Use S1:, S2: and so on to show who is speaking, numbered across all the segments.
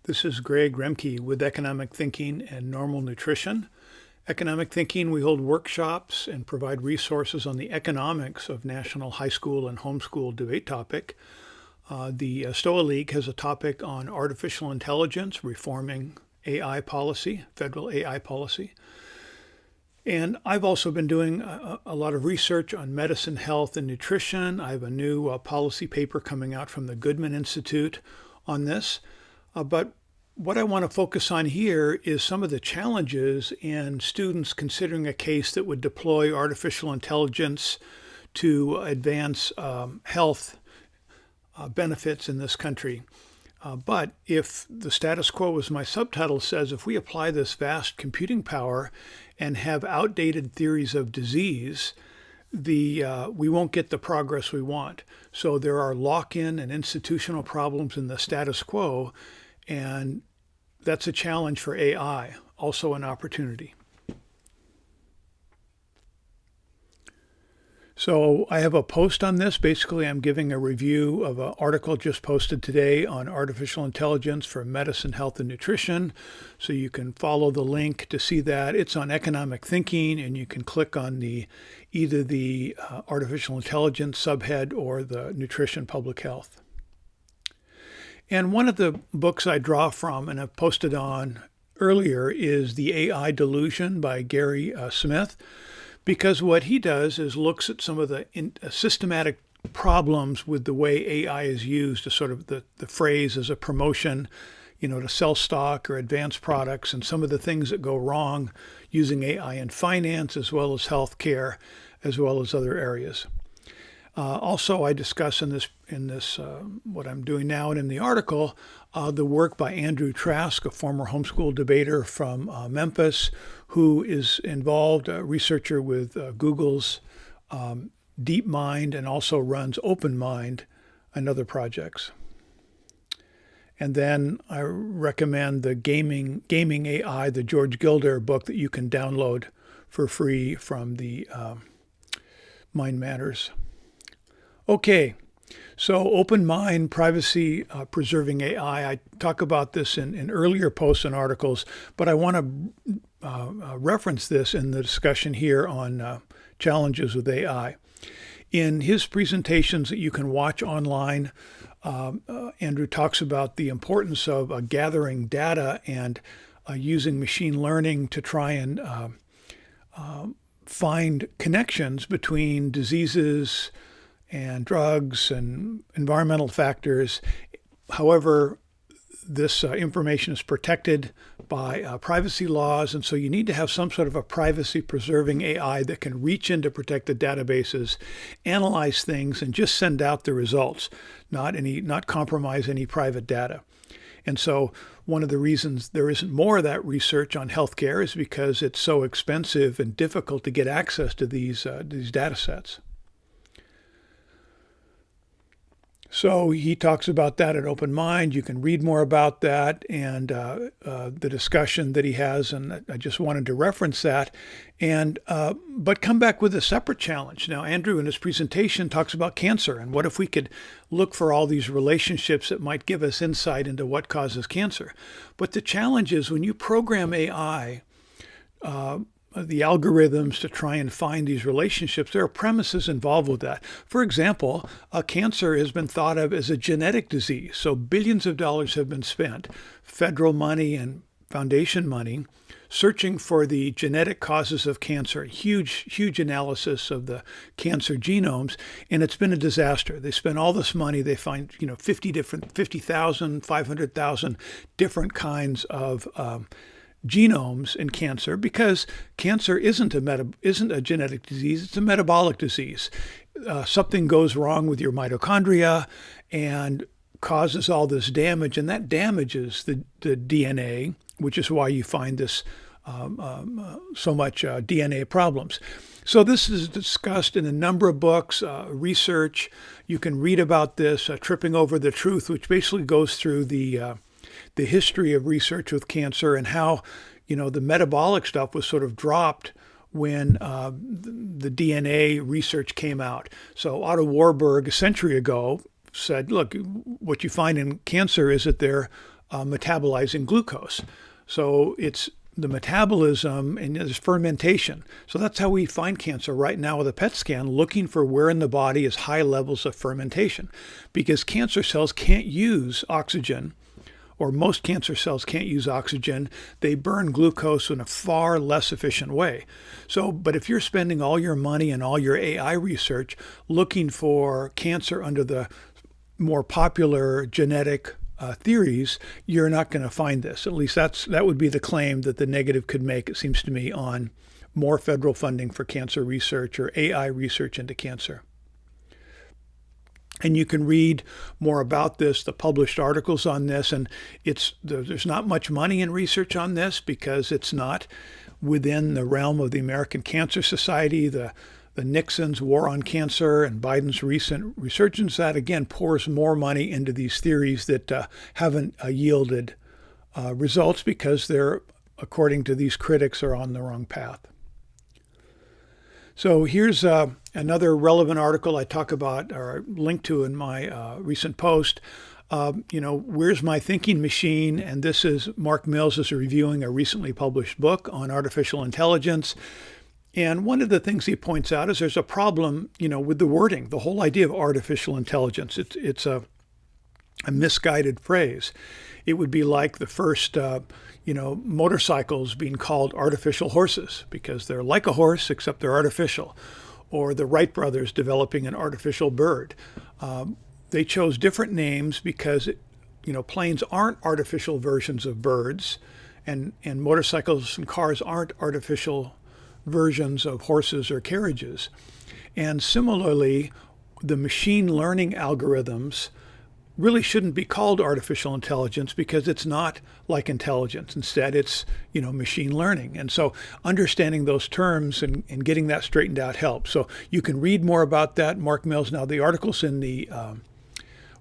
S1: This is Greg Remke with Economic Thinking and Normal Nutrition. Economic Thinking, we hold workshops and provide resources on the economics of national high school and homeschool debate topic. The STOA League has a topic on artificial intelligence, reforming AI policy, federal AI policy. And I've also been doing a lot of research on medicine, health, and nutrition. I have a new policy paper coming out from the Goodman Institute on this. But what I want to focus on here is some of the challenges in students considering a case that would deploy artificial intelligence to advance health benefits in this country. But if the status quo, as my subtitle says, if we apply this vast computing power and have outdated theories of disease, we won't get the progress we want. So there are lock-in and institutional problems in the status quo, and that's a challenge for AI, also an opportunity. So I have a post on this. Basically, I'm giving a review of an article just posted today on artificial intelligence for medicine, health, and nutrition. So you can follow the link to see that. It's on economic thinking, and you can click on either the artificial intelligence subhead or the nutrition public health. And one of the books I draw from and I've posted on earlier is The AI Delusion by Gary Smith, because what he does is looks at some of the systematic problems with the way AI is used as sort of the phrase as a promotion, to sell stock or advance products, and some of the things that go wrong using AI in finance as well as healthcare, as well as other areas. Also, I discuss in this what I'm doing now and in the article, the work by Andrew Trask, a former homeschool debater from Memphis, who is involved, a researcher with Google's DeepMind, and also runs OpenMind and other projects. And then I recommend the Gaming AI, the George Gilder book that you can download for free from the Mind Matters. Okay, so OpenMind, privacy-preserving AI. I talk about this in earlier posts and articles, but I want to reference this in the discussion here on challenges with AI. In his presentations that you can watch online, Andrew talks about the importance of gathering data and using machine learning to try and find connections between diseases and drugs and environmental factors. However, this information is protected by privacy laws, and so you need to have some sort of a privacy-preserving AI that can reach into protected databases, analyze things, and just send out the results, not compromise any private data. And so one of the reasons there isn't more of that research on healthcare is because it's so expensive and difficult to get access to these data sets. So he talks about that at OpenMind. You can read more about that and the discussion that he has, and I just wanted to reference that. And but come back with a separate challenge. Now, Andrew in his presentation talks about cancer, and what if we could look for all these relationships that might give us insight into what causes cancer? But the challenge is when you program AI, the algorithms to try and find these relationships, there are premises involved with that. For example, cancer has been thought of as a genetic disease. So billions of dollars have been spent, federal money and foundation money, searching for the genetic causes of cancer, huge analysis of the cancer genomes, and it's been a disaster. They spend all this money, they find 50,000, 500,000 different kinds of genomes in cancer, because cancer isn't a genetic disease, it's a metabolic disease. Something goes wrong with your mitochondria and causes all this damage, and that damages the DNA, which is why you find this so much DNA problems. So this is discussed in a number of books, research. You can read about this, Tripping Over the Truth, which basically goes through the history of research with cancer and how, the metabolic stuff was sort of dropped when the DNA research came out. So Otto Warburg, a century ago, said, look, what you find in cancer is that there metabolizing glucose. So it's the metabolism and there's fermentation. So that's how we find cancer right now with a PET scan, looking for where in the body is high levels of fermentation, because cancer cells can't use oxygen, or most cancer cells can't use oxygen. They burn glucose in a far less efficient way. So, but if you're spending all your money and all your AI research looking for cancer under the more popular genetic theories, you're not going to find this. At least that would be the claim that the negative could make, it seems to me, on more federal funding for cancer research or AI research into cancer. And you can read more about this, the published articles on this, and there's not much money in research on this because it's not within the realm of the American Cancer Society. The Nixon's war on cancer and Biden's recent resurgence, that again pours more money into these theories that haven't yielded results because they're, according to these critics, are on the wrong path. So here's another relevant article I talk about or link to in my recent post. Where's my thinking machine? And this is Mark Mills is reviewing a recently published book on artificial intelligence. And one of the things he points out is there's a problem, with the wording, the whole idea of artificial intelligence. It's a misguided phrase. It would be like the first, motorcycles being called artificial horses because they're like a horse except they're artificial, or the Wright brothers developing an artificial bird. They chose different names because, planes aren't artificial versions of birds, and motorcycles and cars aren't artificial versions of horses or carriages. And similarly, the machine learning algorithms really shouldn't be called artificial intelligence because it's not like intelligence. Instead, it's, machine learning. And so understanding those terms and getting that straightened out helps. So you can read more about that. Mark Mills. Now, the article's in the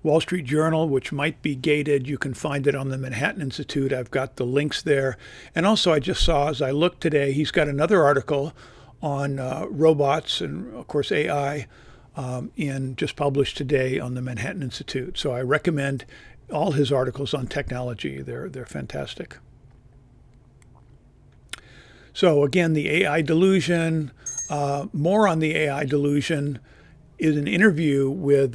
S1: Wall Street Journal, which might be gated. You can find it on the Manhattan Institute. I've got the links there. And also, I just saw, as I looked today, he's got another article on robots and, of course, AI just published today on the Manhattan Institute. So I recommend all his articles on technology. They're fantastic. So again, the AI Delusion, more on the AI Delusion is an interview with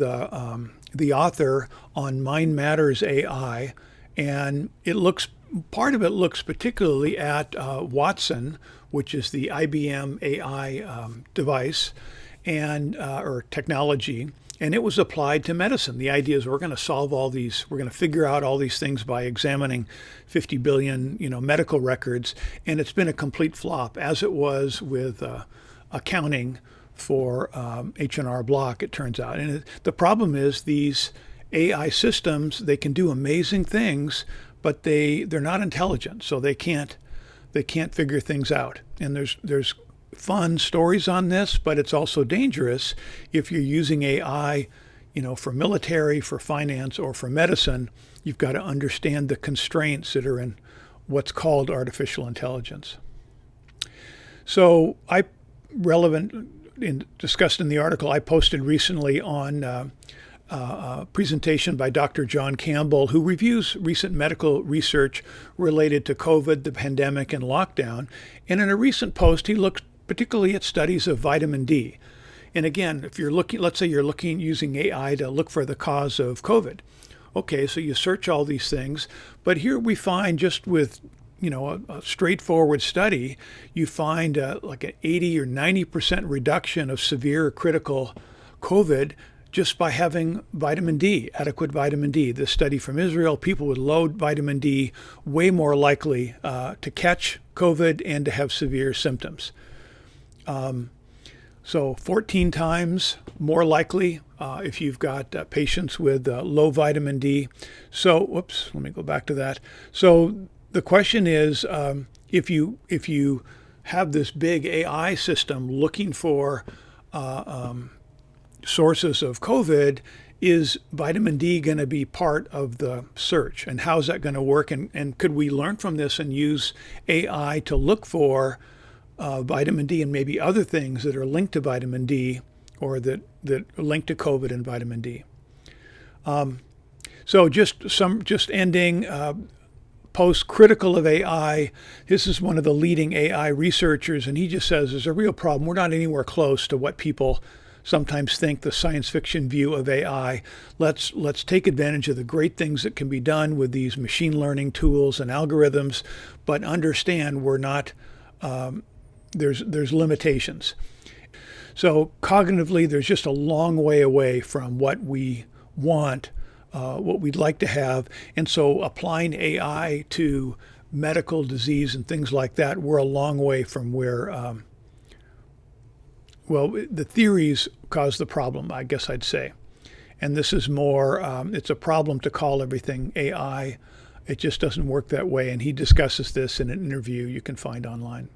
S1: the author on Mind Matters AI, and part of it looks particularly at Watson, which is the IBM AI device and or technology, and it was applied to medicine. The idea is we're going to figure out all these things by examining 50 billion, medical records, and it's been a complete flop, as it was with accounting for H&R Block, it turns out. And the problem is these AI systems, they can do amazing things, but they're not intelligent, so they can't figure things out. And there's fun stories on this, but it's also dangerous if you're using AI, for military, for finance, or for medicine. You've got to understand the constraints that are in what's called artificial intelligence. So discussed in the article I posted recently on a presentation by Dr. John Campbell, who reviews recent medical research related to COVID, the pandemic, and lockdown. And in a recent post, he looked particularly at studies of vitamin D. And again, if you're looking, let's say you're using AI to look for the cause of COVID. Okay, so you search all these things, but here we find just with a straightforward study, you find like an 80 or 90% reduction of severe or critical COVID just by having vitamin D, adequate vitamin D. This study from Israel, people with low vitamin D way more likely to catch COVID and to have severe symptoms. So 14 times more likely if you've got patients with low vitamin D. So, let me go back to that. So the question is, if you have this big AI system looking for sources of COVID, is vitamin D going to be part of the search? And how's that going to work? And could we learn from this and use AI to look for vitamin D and maybe other things that are linked to vitamin D or that are linked to COVID and vitamin D? So just ending. Postcritical of AI. This is one of the leading AI researchers, and he just says there's a real problem. We're not anywhere close to what people sometimes think the science fiction view of AI. Let's take advantage of the great things that can be done with these machine learning tools and algorithms, but understand we're not. There's limitations. So cognitively, there's just a long way away from what we want. What we'd like to have. And so applying AI to medical disease and things like that, we're a long way from where, the theories cause the problem, I guess I'd say. And this is more, it's a problem to call everything AI. It just doesn't work that way. And he discusses this in an interview you can find online.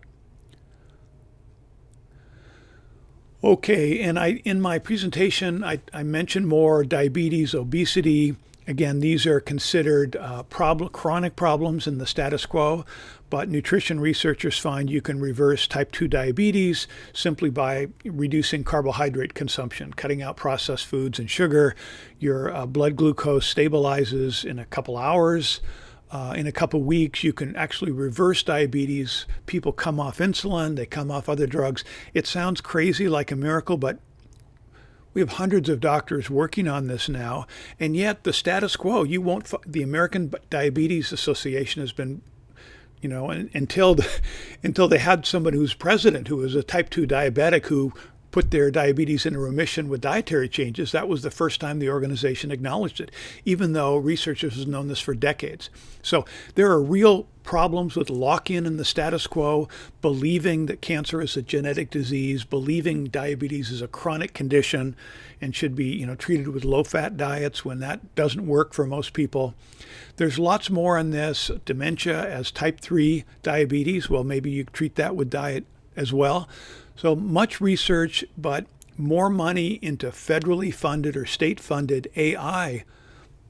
S1: Okay, and in my presentation, I mentioned more diabetes, obesity. Again, these are considered chronic problems in the status quo, but nutrition researchers find you can reverse type 2 diabetes simply by reducing carbohydrate consumption, cutting out processed foods and sugar. Your blood glucose stabilizes in a couple hours. In a couple of weeks, you can actually reverse diabetes. People come off insulin, they come off other drugs. It sounds crazy, like a miracle, but we have hundreds of doctors working on this now. And yet the status quo, the American Diabetes Association has been, until they had somebody who's president who was a type 2 diabetic who put their diabetes into remission with dietary changes. That was the first time the organization acknowledged it, even though researchers have known this for decades. So there are real problems with lock-in in the status quo, believing that cancer is a genetic disease, believing diabetes is a chronic condition and should be, treated with low-fat diets when that doesn't work for most people. There's lots more on this. Dementia as type 3 diabetes. Well, maybe you treat that with diet as well. So much research, but more money into federally funded or state-funded AI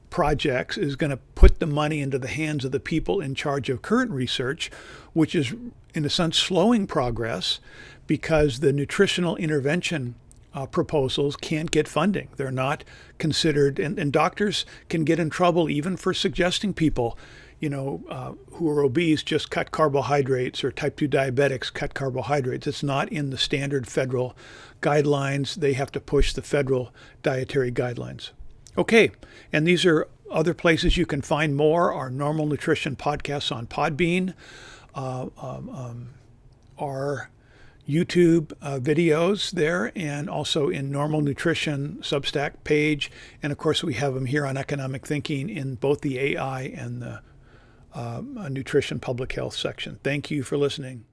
S1: projects is going to put the money into the hands of the people in charge of current research, which is, in a sense, slowing progress because the nutritional intervention proposals can't get funding. They're not considered, and doctors can get in trouble even for suggesting people who are obese just cut carbohydrates, or type 2 diabetics cut carbohydrates. It's not in the standard federal guidelines. They have to push the federal dietary guidelines. Okay, and these are other places you can find more. Our Normal Nutrition podcasts on Podbean, our YouTube videos there, and also in Normal Nutrition Substack page. And of course, we have them here on Economic Thinking in both the AI and the nutrition public health section. Thank you for listening.